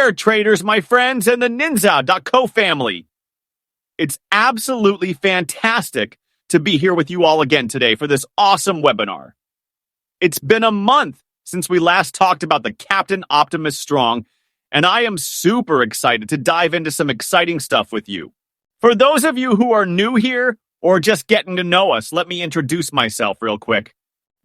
there, traders, my friends, and the ninza.co family. It's absolutely fantastic to be here with you all again today for this awesome webinar. It's been a month since we last talked about the Captain Optimus Strong, and I am super excited to dive into some exciting stuff with you. For those of you who are new here or just getting to know us, let me introduce myself real quick.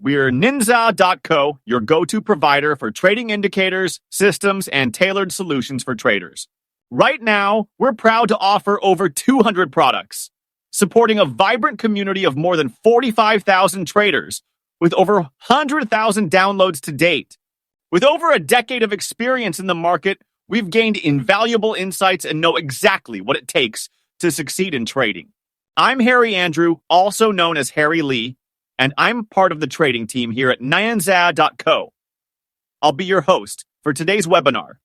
We're ninza.co, your go-to provider for trading indicators, systems, and tailored solutions for traders. Right now, we're proud to offer over 200 products, supporting a vibrant community of more than 45,000 traders with over 100,000 downloads to date. With over a decade of experience in the market, we've gained invaluable insights and know exactly what it takes to succeed in trading. I'm Harry Andrew, also known as Harry Lee, and I'm part of the trading team here at ninza.co. I'll be your host for today's webinar.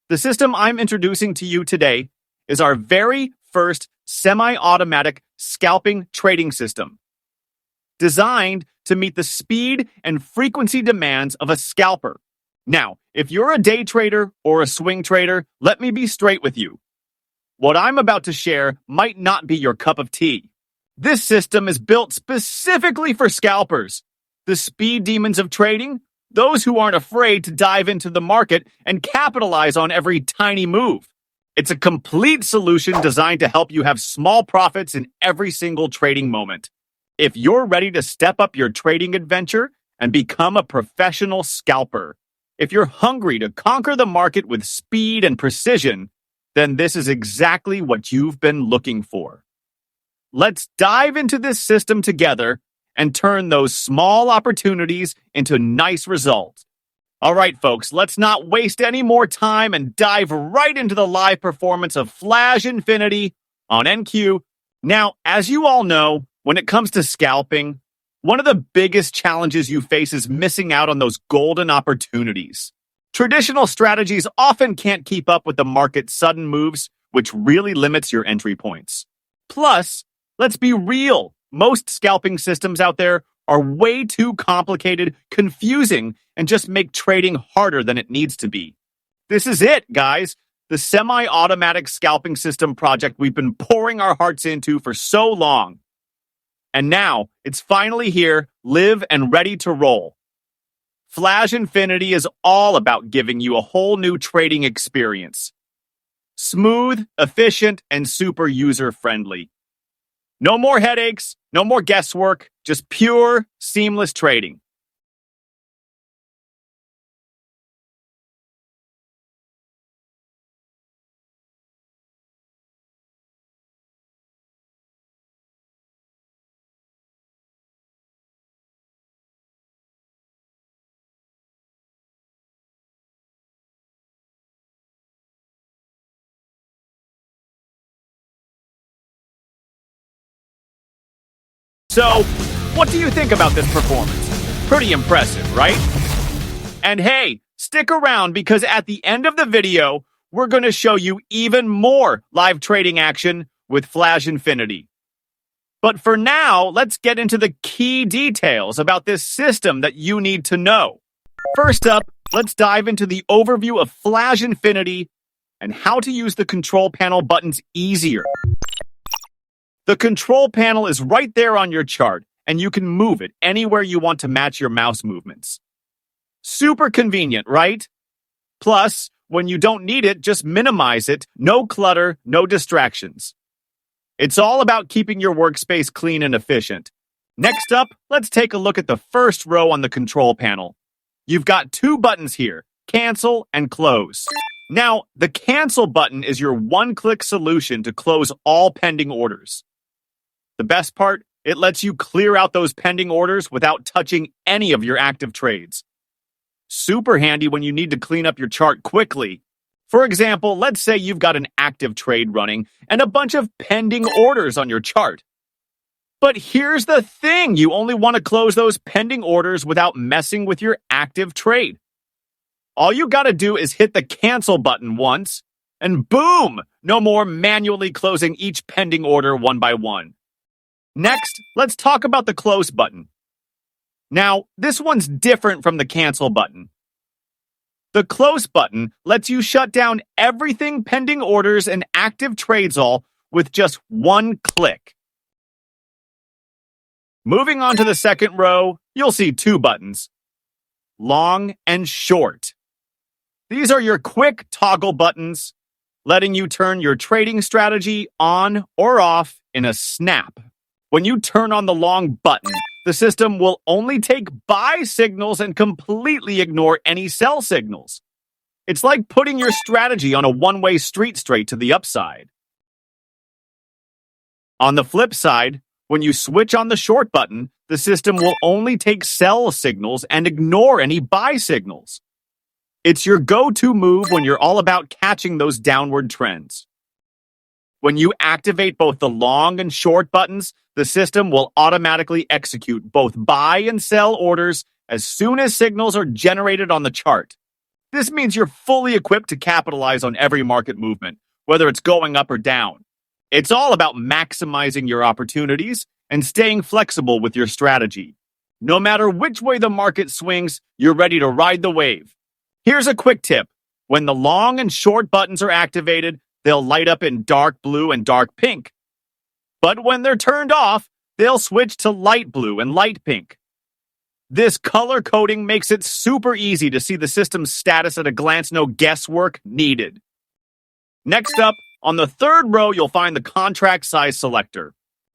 The system I'm introducing to you today is our very first semi-automatic scalping trading system, designed to meet the speed and frequency demands of a scalper. Now, if you're a day trader or a swing trader, let me be straight with you. What I'm about to share might not be your cup of tea. This system is built specifically for scalpers, the speed demons of trading, those who aren't afraid to dive into the market and capitalize on every tiny move. It's a complete solution designed to help you have small profits in every single trading moment. If you're ready to step up your trading adventure and become a professional scalper, if you're hungry to conquer the market with speed and precision, then this is exactly what you've been looking for. Let's dive into this system together and turn those small opportunities into nice results. All right, folks, let's not waste any more time and dive right into the live performance of Flazh Infinity on NQ. Now, as you all know, when it comes to scalping, one of the biggest challenges you face is missing out on those golden opportunities. Traditional strategies often can't keep up with the market's sudden moves, which really limits your entry points. Plus, let's be real. Most scalping systems out there are way too complicated, confusing, and just make trading harder than it needs to be. This is it, guys. The semi-automatic scalping system project we've been pouring our hearts into for so long. And now, it's finally here, live and ready to roll. Flazh Infinity is all about giving you a whole new trading experience. Smooth, efficient, and super user-friendly. No more headaches, no more guesswork, just pure, seamless trading. So, what do you think about this performance? Pretty impressive, right? And hey, stick around because at the end of the video, we're going to show you even more live trading action with Flazh Infinity. But for now, let's get into the key details about this system that you need to know. First up, let's dive into the overview of Flazh Infinity and how to use the control panel buttons easier. The control panel is right there on your chart, and you can move it anywhere you want to match your mouse movements. Super convenient, right? Plus, when you don't need it, just minimize it. No clutter, no distractions. It's all about keeping your workspace clean and efficient. Next up, let's take a look at the first row on the control panel. You've got two buttons here, cancel and close. Now, the cancel button is your one-click solution to close all pending orders. The best part, it lets you clear out those pending orders without touching any of your active trades. Super handy when you need to clean up your chart quickly. For example, let's say you've got an active trade running and a bunch of pending orders on your chart. But here's the thing, you only want to close those pending orders without messing with your active trade. All you gotta do is hit the cancel button once, and boom! No more manually closing each pending order one by one. Next, let's talk about the close button. Now, this one's different from the cancel button. The close button lets you shut down everything pending orders and active trades all with just one click. Moving on to the second row, you'll see two buttons, long and short. These are your quick toggle buttons, letting you turn your trading strategy on or off in a snap. When you turn on the long button, the system will only take buy signals and completely ignore any sell signals. It's like putting your strategy on a one-way street straight to the upside. On the flip side, when you switch on the short button, the system will only take sell signals and ignore any buy signals. It's your go-to move when you're all about catching those downward trends. When you activate both the long and short buttons, the system will automatically execute both buy and sell orders as soon as signals are generated on the chart. This means you're fully equipped to capitalize on every market movement, whether it's going up or down. It's all about maximizing your opportunities and staying flexible with your strategy. No matter which way the market swings, you're ready to ride the wave. Here's a quick tip. When the long and short buttons are activated, they'll light up in dark blue and dark pink. But when they're turned off, they'll switch to light blue and light pink. This color coding makes it super easy to see the system's status at a glance, no guesswork needed. Next up, on the third row, you'll find the contract size selector.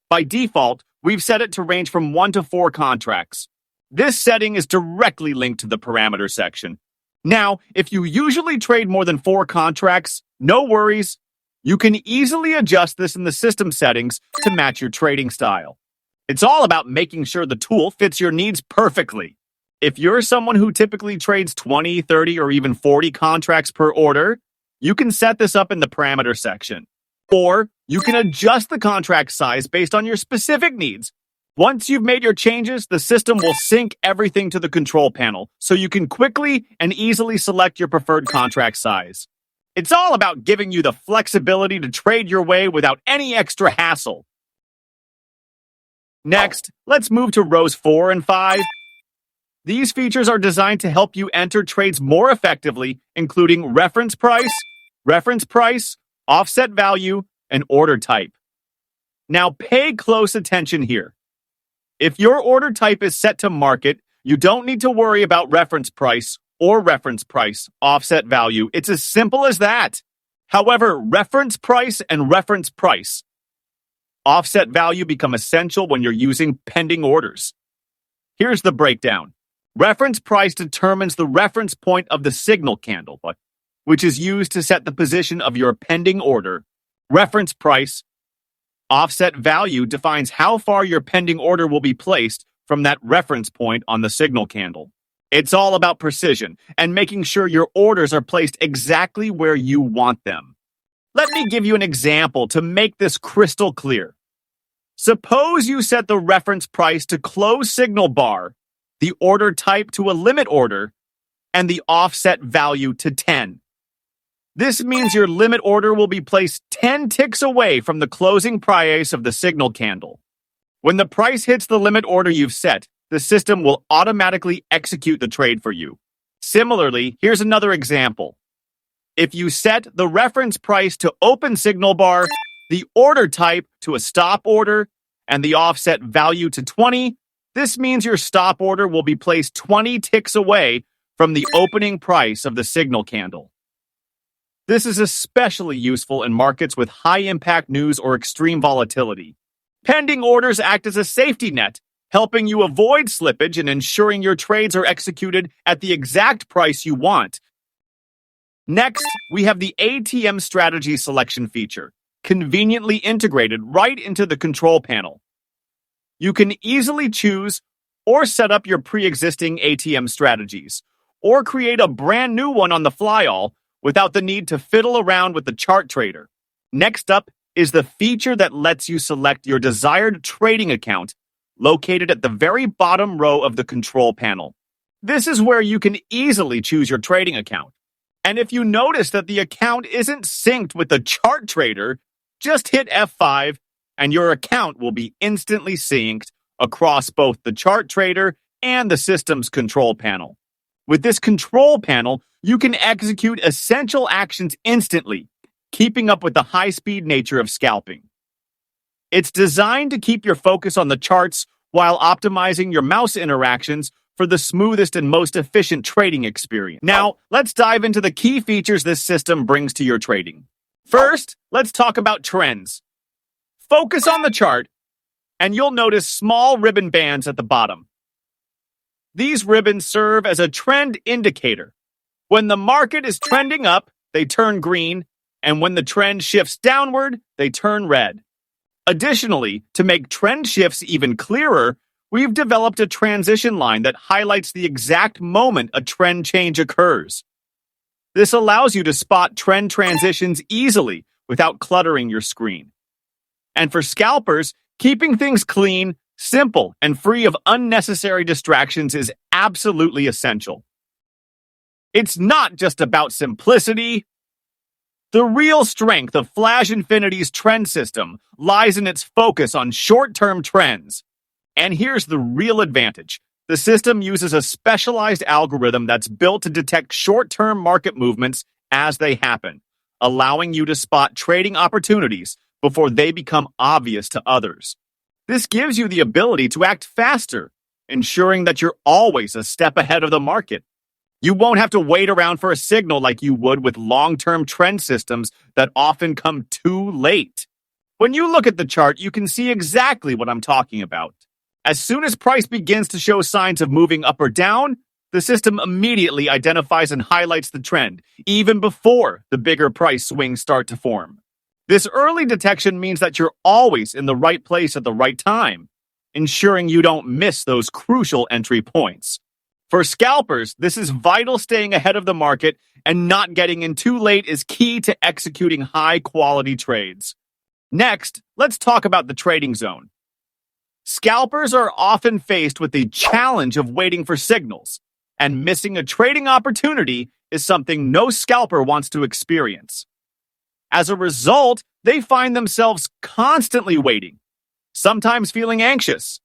By default, we've set it to range from 1 to 4 contracts. This setting is directly linked to the parameter section. Now, if you usually trade more than 4 contracts, no worries. You can easily adjust this in the system settings to match your trading style. It's all about making sure the tool fits your needs perfectly. If you're someone who typically trades 20, 30, or even 40 contracts per order, you can set this up in the parameter section. Or you can adjust the contract size based on your specific needs. Once you've made your changes, the system will sync everything to the control panel, so you can quickly and easily select your preferred contract size. It's all about giving you the flexibility to trade your way without any extra hassle. Next, let's move to rows 4 and 5. These features are designed to help you enter trades more effectively, including reference price, offset value, and order type. Now pay close attention here. If your order type is set to market, you don't need to worry about reference price, offset value. It's as simple as that. However, reference price and reference price, offset value become essential when you're using pending orders. Here's the breakdown. Reference price determines the reference point of the signal candle, which is used to set the position of your pending order. Reference price, offset value defines how far your pending order will be placed from that reference point on the signal candle. It's all about precision and making sure your orders are placed exactly where you want them. Let me give you an example to make this crystal clear. Suppose you set the reference price to close signal bar, the order type to a limit order, and the offset value to 10. This means your limit order will be placed 10 ticks away from the closing price of the signal candle. When the price hits the limit order you've set, the system will automatically execute the trade for you. Similarly, here's another example. If you set the reference price to open signal bar, the order type to a stop order, and the offset value to 20, this means your stop order will be placed 20 ticks away from the opening price of the signal candle. This is especially useful in markets with high-impact news or extreme volatility. Pending orders act as a safety net, helping you avoid slippage and ensuring your trades are executed at the exact price you want. Next, we have the ATM strategy selection feature, conveniently integrated right into the control panel. You can easily choose or set up your pre-existing ATM strategies, or create a brand new one on the fly all without the need to fiddle around with the chart trader. Next up is the feature that lets you select your desired trading account located at the very bottom row of the control panel. This is where you can easily choose your trading account. And if you notice that the account isn't synced with the chart trader, just hit F5 and your account will be instantly synced across both the chart trader and the system's control panel. With this control panel, you can execute essential actions instantly, keeping up with the high-speed nature of scalping. It's designed to keep your focus on the charts while optimizing your mouse interactions for the smoothest and most efficient trading experience. Now, let's dive into the key features this system brings to your trading. First, let's talk about trends. Focus on the chart, and you'll notice small ribbon bands at the bottom. These ribbons serve as a trend indicator. When the market is trending up, they turn green, and when the trend shifts downward, they turn red. Additionally, to make trend shifts even clearer, we've developed a transition line that highlights the exact moment a trend change occurs. This allows you to spot trend transitions easily without cluttering your screen. And for scalpers, keeping things clean, simple, and free of unnecessary distractions is absolutely essential. It's not just about simplicity. The real strength of Flazh Infinity's trend system lies in its focus on short-term trends. And here's the real advantage. The system uses a specialized algorithm that's built to detect short-term market movements as they happen, allowing you to spot trading opportunities before they become obvious to others. This gives you the ability to act faster, ensuring that you're always a step ahead of the market. You won't have to wait around for a signal like you would with long-term trend systems that often come too late. When you look at the chart, you can see exactly what I'm talking about. As soon as price begins to show signs of moving up or down, the system immediately identifies and highlights the trend, even before the bigger price swings start to form. This early detection means that you're always in the right place at the right time, ensuring you don't miss those crucial entry points. For scalpers, this is vital. Staying ahead of the market and not getting in too late is key to executing high-quality trades. Next, let's talk about the trading zone. Scalpers are often faced with the challenge of waiting for signals, and missing a trading opportunity is something no scalper wants to experience. As a result, they find themselves constantly waiting, sometimes feeling anxious,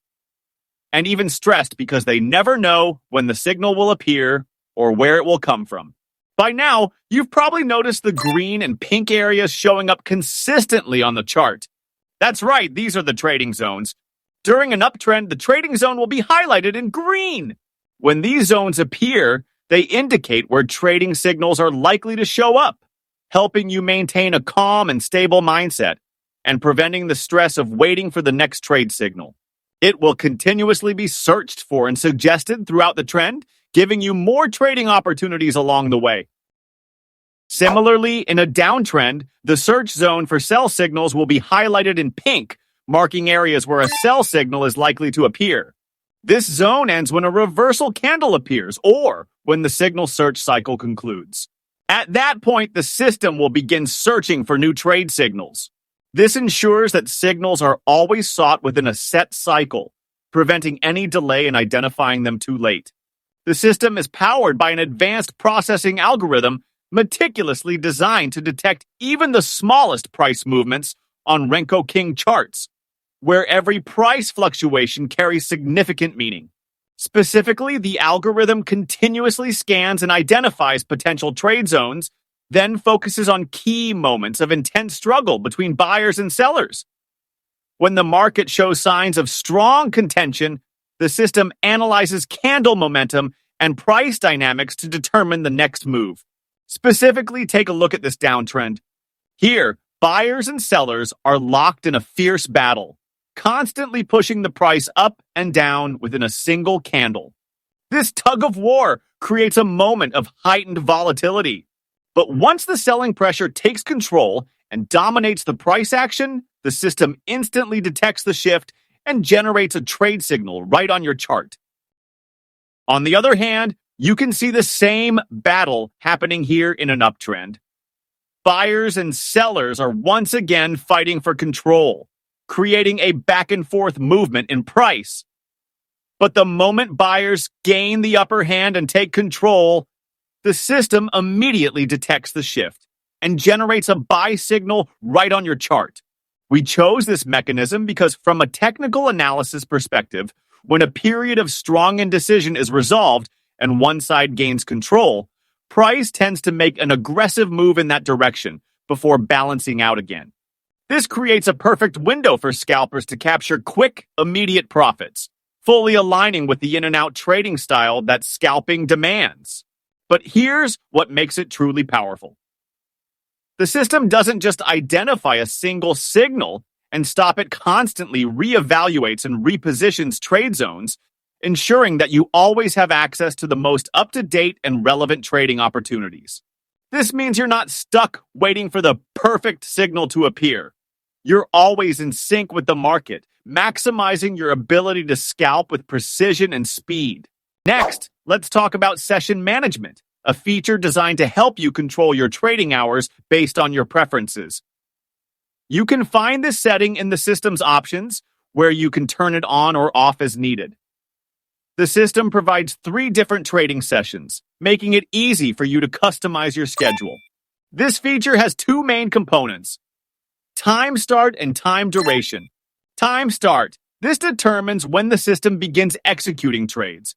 and even stressed because they never know when the signal will appear or where it will come from. By now, you've probably noticed the green and pink areas showing up consistently on the chart. That's right, these are the trading zones. During an uptrend, the trading zone will be highlighted in green. When these zones appear, they indicate where trading signals are likely to show up, helping you maintain a calm and stable mindset and preventing the stress of waiting for the next trade signal. It will continuously be searched for and suggested throughout the trend, giving you more trading opportunities along the way. Similarly, in a downtrend, the search zone for sell signals will be highlighted in pink, marking areas where a sell signal is likely to appear. This zone ends when a reversal candle appears or when the signal search cycle concludes. At that point, the system will begin searching for new trade signals. This ensures that signals are always sought within a set cycle, preventing any delay in identifying them too late. The system is powered by an advanced processing algorithm meticulously designed to detect even the smallest price movements on Renko King charts, where every price fluctuation carries significant meaning. Specifically, the algorithm continuously scans and identifies potential trade zones, then focuses on key moments of intense struggle between buyers and sellers. When the market shows signs of strong contention, the system analyzes candle momentum and price dynamics to determine the next move. Specifically, take a look at this downtrend. Here, buyers and sellers are locked in a fierce battle, constantly pushing the price up and down within a single candle. This tug of war creates a moment of heightened volatility. But once the selling pressure takes control and dominates the price action, the system instantly detects the shift and generates a trade signal right on your chart. On the other hand, you can see the same battle happening here in an uptrend. Buyers and sellers are once again fighting for control, creating a back-and-forth movement in price. But the moment buyers gain the upper hand and take control, the system immediately detects the shift and generates a buy signal right on your chart. We chose this mechanism because from a technical analysis perspective, when a period of strong indecision is resolved and one side gains control, price tends to make an aggressive move in that direction before balancing out again. This creates a perfect window for scalpers to capture quick, immediate profits, fully aligning with the in-and-out trading style that scalping demands. But here's what makes it truly powerful. The system doesn't just identify a single signal and stop it constantly reevaluates and repositions trade zones, ensuring that you always have access to the most up-to-date and relevant trading opportunities. This means you're not stuck waiting for the perfect signal to appear. You're always in sync with the market, maximizing your ability to scalp with precision and speed. Next, let's talk about session management, a feature designed to help you control your trading hours based on your preferences. You can find this setting in the system's options, where you can turn it on or off as needed. The system provides 3 different trading sessions, making it easy for you to customize your schedule. This feature has 2 main components: time start and time duration. Time start. This determines when the system begins executing trades.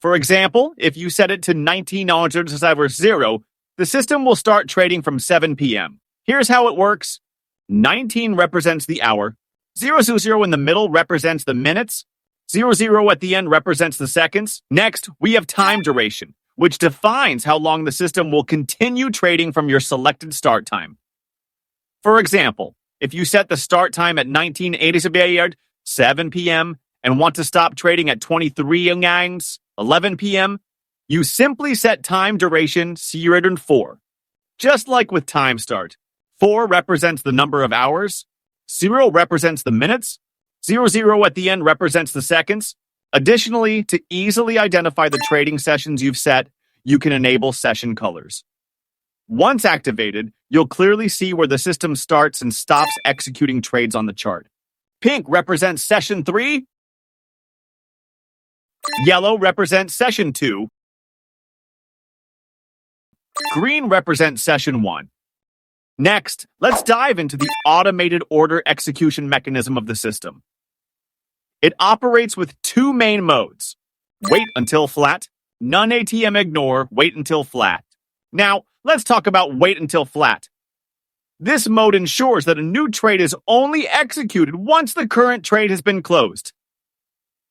For example, if you set it to 19:00, the system will start trading from 7 p.m. Here's how it works. 19 represents the hour, 000 in the middle represents the minutes, 00 at the end represents the seconds. Next, we have time duration, which defines how long the system will continue trading from your selected start time. For example, if you set the start time at 19:80, 7 p.m., and want to stop trading at 11 p.m., you simply set time duration 4. Just like with time start, 4 represents the number of hours, 0 represents the minutes, 00 at the end represents the seconds. Additionally, to easily identify the trading sessions you've set, you can enable session colors. Once activated, you'll clearly see where the system starts and stops executing trades on the chart. Pink represents session 3, yellow represents session 2, green represents session 1. Next, let's dive into the automated order execution mechanism of the system. It operates with 2 main modes: wait until flat, none ATM ignore, wait until flat. Now, let's talk about wait until flat. This mode ensures that a new trade is only executed once the current trade has been closed.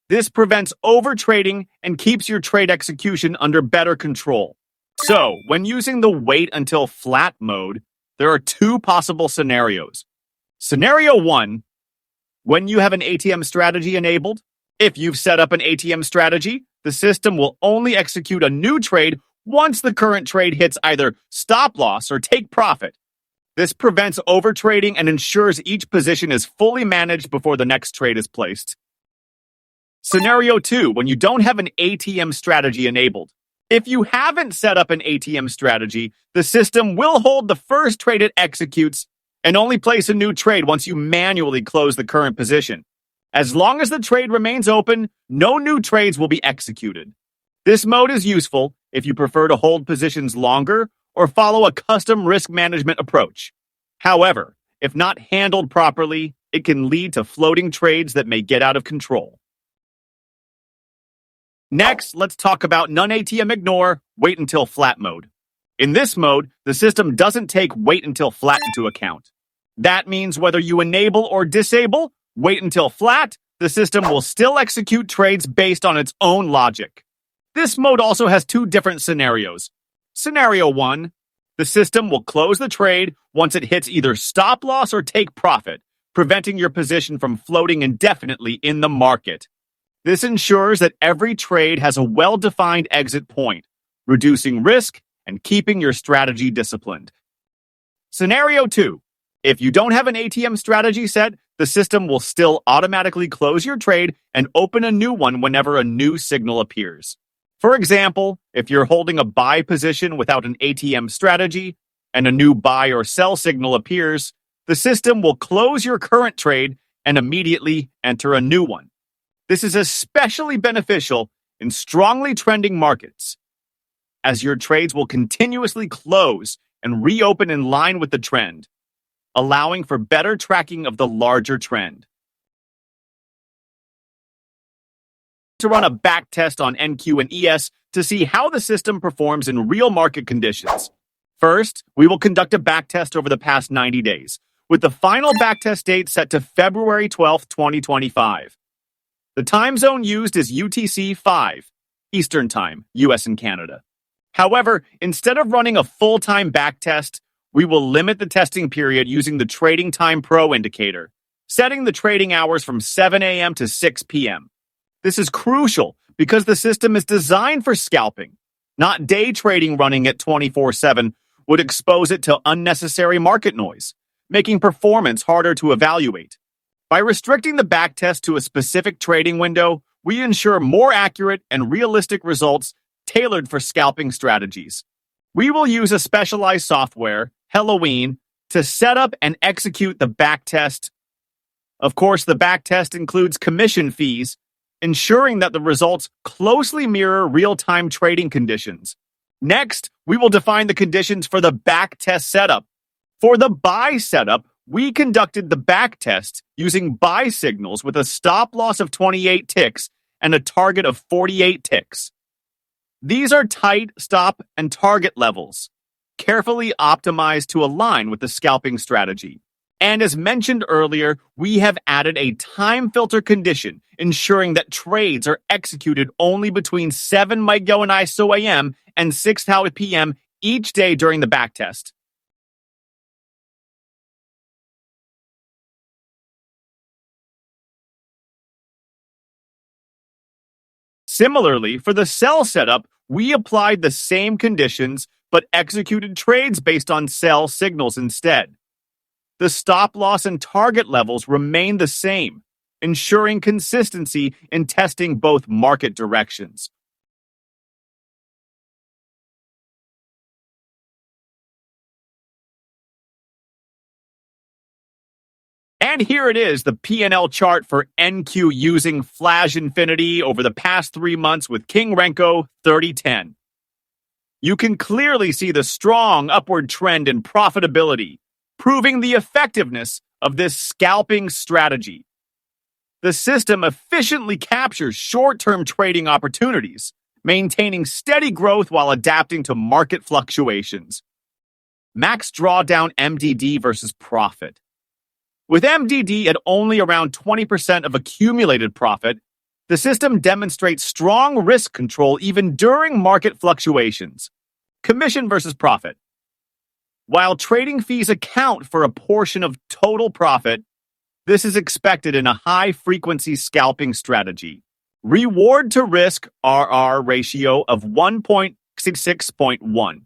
This prevents overtrading and keeps your trade execution under better control. So, when using the wait until flat mode, there are 2 possible scenarios. Scenario 1, when you have an ATM strategy enabled. If you've set up an ATM strategy, the system will only execute a new trade once the current trade hits either stop loss or take profit. This prevents overtrading and ensures each position is fully managed before the next trade is placed. Scenario 2, when you don't have an ATM strategy enabled. If you haven't set up an ATM strategy, the system will hold the first trade it executes and only place a new trade once you manually close the current position. As long as the trade remains open, no new trades will be executed. This mode is useful if you prefer to hold positions longer or follow a custom risk management approach. However, if not handled properly, it can lead to floating trades that may get out of control. Next, let's talk about none ATM ignore, wait until flat mode. In this mode, the system doesn't take wait until flat into account. That means whether you enable or disable wait until flat, the system will still execute trades based on its own logic. This mode also has 2 different scenarios. Scenario 1, the system will close the trade once it hits either stop loss or take profit, preventing your position from floating indefinitely in the market. This ensures that every trade has a well-defined exit point, reducing risk and keeping your strategy disciplined. Scenario 2. If you don't have an ATM strategy set, the system will still automatically close your trade and open a new one whenever a new signal appears. For example, if you're holding a buy position without an ATM strategy and a new buy or sell signal appears, the system will close your current trade and immediately enter a new one. This is especially beneficial in strongly trending markets, as your trades will continuously close and reopen in line with the trend, allowing for better tracking of the larger trend. To run a back test on NQ and ES to see how the system performs in real market conditions. First, we will conduct a backtest over the past 90 days, with the final backtest date set to February 12, 2025. The time zone used is UTC 5, Eastern Time, US and Canada. However, instead of running a full-time backtest, we will limit the testing period using the Trading Time Pro indicator, setting the trading hours from 7 a.m. to 6 p.m. This is crucial because the system is designed for scalping. Not day trading running at 24/7 would expose it to unnecessary market noise, making performance harder to evaluate. By restricting the backtest to a specific trading window, we ensure more accurate and realistic results tailored for scalping strategies. We will use a specialized software, Halloween, to set up and execute the backtest. Of course, the backtest includes commission fees, ensuring that the results closely mirror real-time trading conditions. Next, we will define the conditions for the backtest setup. For the buy setup, we conducted the backtest using buy signals with a stop loss of 28 ticks and a target of 48 ticks. These are tight stop and target levels, carefully optimized to align with the scalping strategy. And as mentioned earlier, we have added a time filter condition, ensuring that trades are executed only between 7 McGowan ISO AM and 6 Tau PM each day during the backtest. Similarly, for the sell setup, we applied the same conditions but executed trades based on sell signals instead. The stop loss and target levels remain the same, ensuring consistency in testing both market directions. And here it is, the P&L chart for NQ using Flazh Infinity over the past 3 months with NINZaRenko 3010. You can clearly see the strong upward trend in profitability, proving the effectiveness of this scalping strategy. The system efficiently captures short-term trading opportunities, maintaining steady growth while adapting to market fluctuations. Max drawdown MDD versus profit. With MDD at only around 20% of accumulated profit, the system demonstrates strong risk control even during market fluctuations. Commission versus profit. While trading fees account for a portion of total profit, this is expected in a high-frequency scalping strategy. Reward to risk RR ratio of 1.66.1.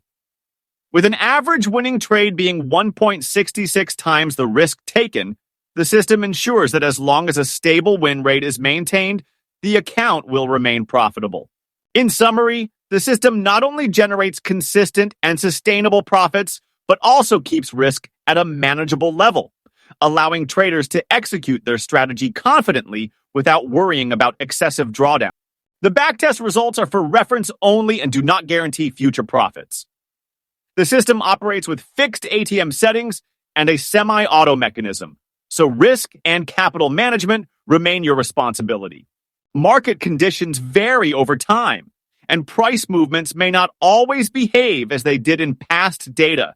With an average winning trade being 1.66 times the risk taken, the system ensures that as long as a stable win rate is maintained, the account will remain profitable. In summary, the system not only generates consistent and sustainable profits, but also keeps risk at a manageable level, allowing traders to execute their strategy confidently without worrying about excessive drawdown. The backtest results are for reference only and do not guarantee future profits. The system operates with fixed ATM settings and a semi-auto mechanism, so risk and capital management remain your responsibility. Market conditions vary over time, and price movements may not always behave as they did in past data.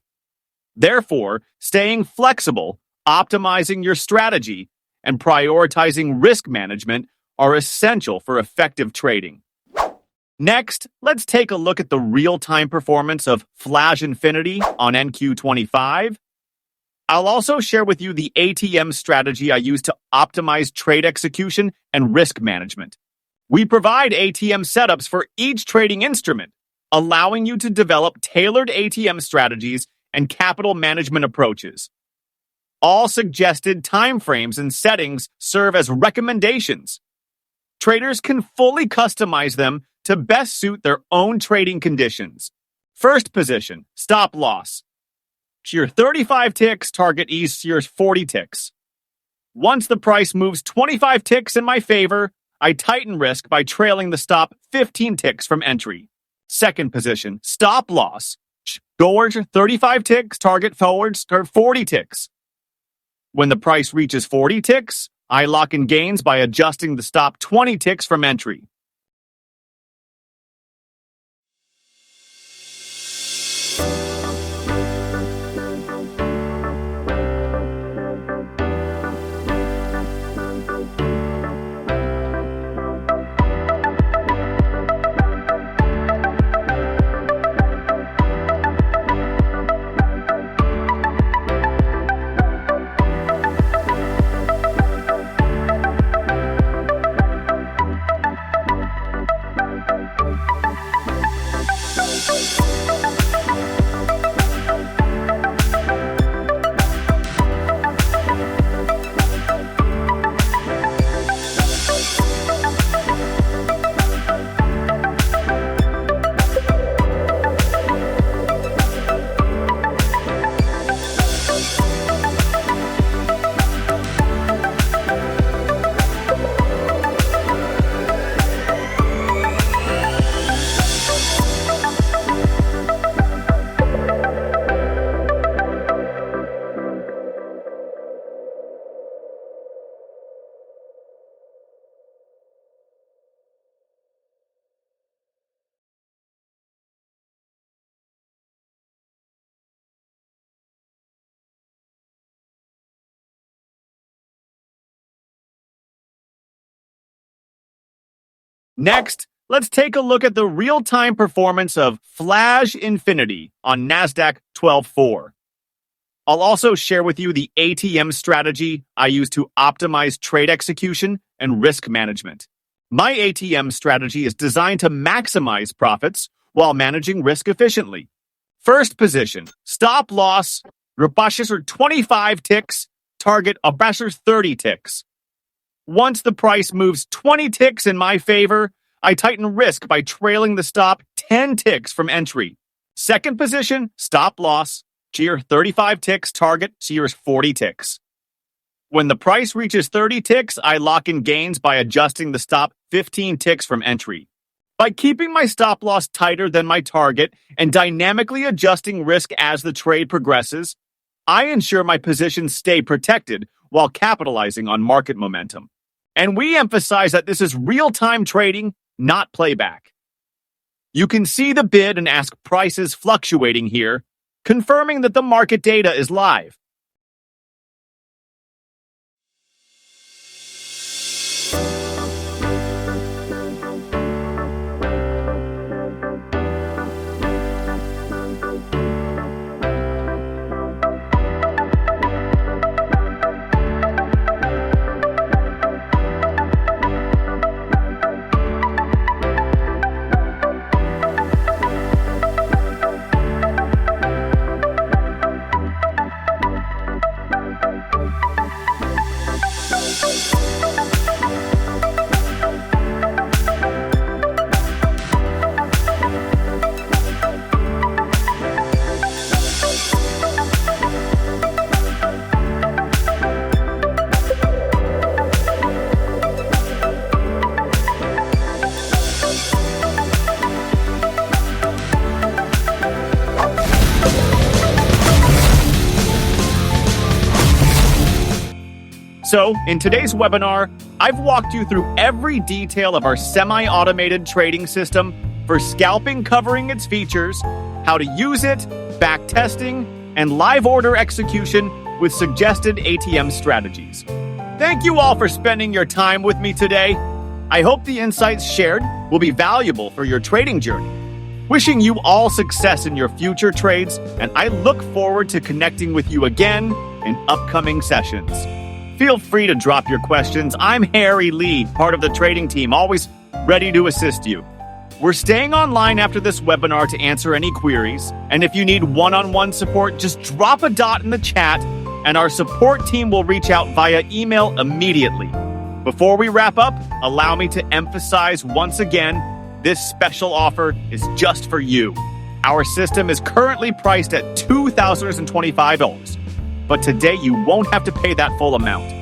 Therefore, staying flexible, optimizing your strategy, and prioritizing risk management are essential for effective trading. Next, let's take a look at the real-time performance of Flazh Infinity on NQ25. I'll also share with you the ATM strategy I use to optimize trade execution and risk management. We provide ATM setups for each trading instrument, allowing you to develop tailored ATM strategies and capital management approaches. All suggested timeframes and settings serve as recommendations. Traders can fully customize them to best suit their own trading conditions. First position, stop loss. Your 35 ticks, target is your 40 ticks. Once the price moves 25 ticks in my favor, I tighten risk by trailing the stop 15 ticks from entry. Second position, stop loss. Doors 35 ticks, target forwards 40 ticks. When the price reaches 40 ticks, I lock in gains by adjusting the stop 20 ticks from entry. Next, let's take a look at the real-time performance of Flazh Infinity on NASDAQ 12.4. I'll also share with you the ATM strategy I use to optimize trade execution and risk management. My ATM strategy is designed to maximize profits while managing risk efficiently. First position, stop loss, Rabashis 25 ticks, target Abashis 30 ticks. Once the price moves 20 ticks in my favor, I tighten risk by trailing the stop 10 ticks from entry. Second position, stop loss, Shear 35 ticks, target Shears 40 ticks. When the price reaches 30 ticks, I lock in gains by adjusting the stop 15 ticks from entry. By keeping my stop loss tighter than my target and dynamically adjusting risk as the trade progresses, I ensure my positions stay protected while capitalizing on market momentum. And we emphasize that this is real-time trading, not playback. You can see the bid and ask prices fluctuating here, confirming that the market data is live. So, in today's webinar, I've walked you through every detail of our semi-automated trading system for scalping, covering its features, how to use it, backtesting, and live order execution with suggested ATM strategies. Thank you all for spending your time with me today. I hope the insights shared will be valuable for your trading journey. Wishing you all success in your future trades, and I look forward to connecting with you again in upcoming sessions. Feel free to drop your questions. I'm Harry Lee, part of the trading team, always ready to assist you. We're staying online after this webinar to answer any queries, and if you need one-on-one support, just drop a dot in the chat, and our support team will reach out via email immediately. Before we wrap up, allow me to emphasize once again, this special offer is just for you. Our system is currently priced at $2,025. But today you won't have to pay that full amount.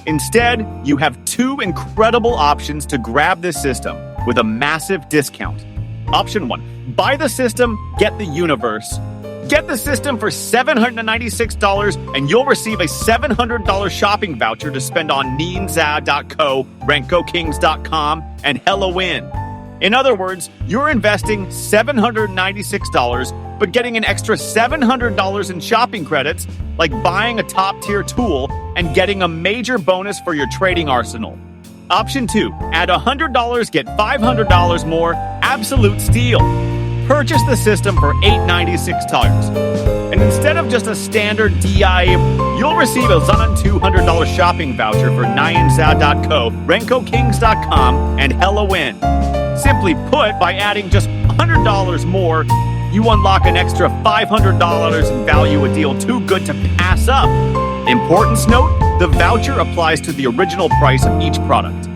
Instead, you have two incredible options to grab this system with a massive discount. Option 1, buy the system, get the universe. Get the system for $796 and you'll receive a $700 shopping voucher to spend on ninza.co, renkokings.com, and HelloIn. In other words, you're investing $796 but getting an extra $700 in shopping credits, like buying a top-tier tool and getting a major bonus for your trading arsenal. Option 2, add $100, get $500 more, absolute steal. Purchase the system for $896. And instead of just a standard DI, you'll receive a $200 shopping voucher for ninza.co, renkokings.com, and HelloIn. Simply put, by adding just $100 more, you unlock an extra $500 in value, a deal too good to pass up. Importance note, the voucher applies to the original price of each product.